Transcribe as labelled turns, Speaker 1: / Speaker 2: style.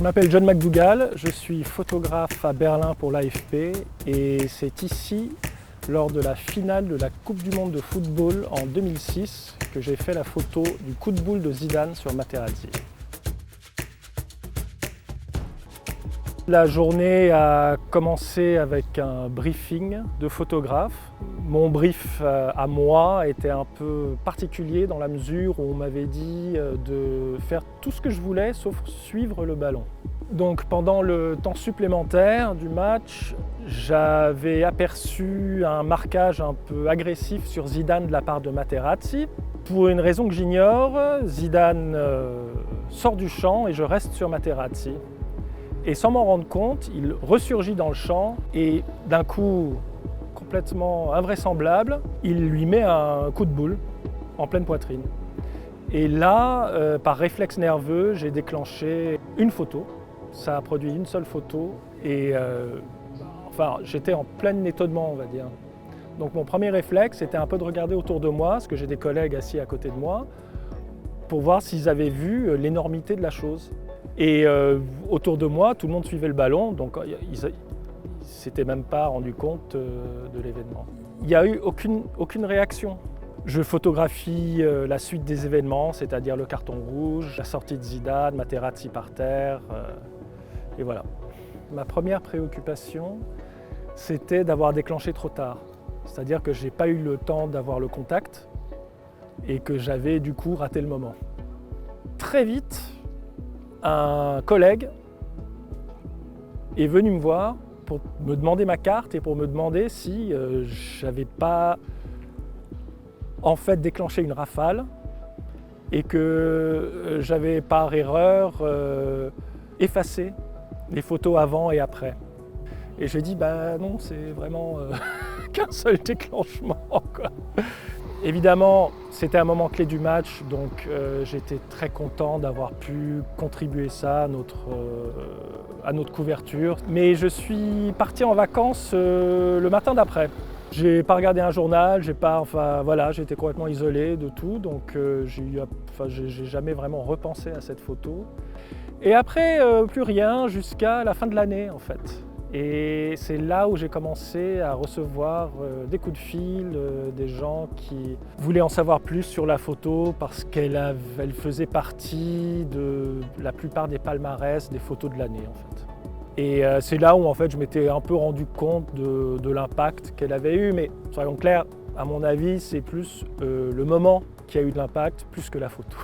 Speaker 1: Je m'appelle John McDougall, je suis photographe à Berlin pour l'AFP et c'est ici, lors de la finale de la Coupe du Monde de football en 2006, que j'ai fait la photo du coup de boule de Zidane sur Materazzi. La journée a commencé avec un briefing de photographe. Mon brief à moi était un peu particulier dans la mesure où on m'avait dit de faire tout ce que je voulais sauf suivre le ballon. Donc pendant le temps supplémentaire du match, j'avais aperçu un marquage un peu agressif sur Zidane de la part de Materazzi. Pour une raison que j'ignore, Zidane sort du champ et je reste sur Materazzi. Et sans m'en rendre compte, il ressurgit dans le champ et d'un coup complètement invraisemblable, il lui met un coup de boule en pleine poitrine. Et là, par réflexe nerveux, j'ai déclenché une photo. Ça a produit une seule photo et j'étais en plein étonnement, on va dire. Donc mon premier réflexe, c'était un peu de regarder autour de moi, parce que j'ai des collègues assis à côté de moi, pour voir s'ils avaient vu l'énormité de la chose. Et autour de moi, tout le monde suivait le ballon, donc ils ne s'étaient même pas rendu compte de l'événement. Il n'y a eu aucune réaction. Je photographie la suite des événements, c'est-à-dire le carton rouge, la sortie de Zidane, Materazzi par terre, et voilà. Ma première préoccupation, c'était d'avoir déclenché trop tard. C'est-à-dire que je n'ai pas eu le temps d'avoir le contact et que j'avais du coup raté le moment. Très vite, un collègue est venu me voir pour me demander ma carte et pour me demander si j'avais pas en fait déclenché une rafale et que j'avais par erreur effacé les photos avant et après. Et j'ai dit bah non, c'est vraiment qu'un seul déclenchement, quoi. Évidemment, c'était un moment clé du match, donc j'étais très content d'avoir pu contribuer ça à notre couverture. Mais je suis parti en vacances le matin d'après. J'ai pas regardé un journal, j'étais complètement isolé de tout, donc j'ai jamais vraiment repensé à cette photo. Et après, plus rien jusqu'à la fin de l'année en fait. Et c'est là où j'ai commencé à recevoir des coups de fil, des gens qui voulaient en savoir plus sur la photo parce qu'elle faisait partie de la plupart des palmarès des photos de l'année en fait. Et c'est là où en fait je m'étais un peu rendu compte de l'impact qu'elle avait eu, mais soyons clairs, à mon avis c'est plus le moment qui a eu de l'impact plus que la photo.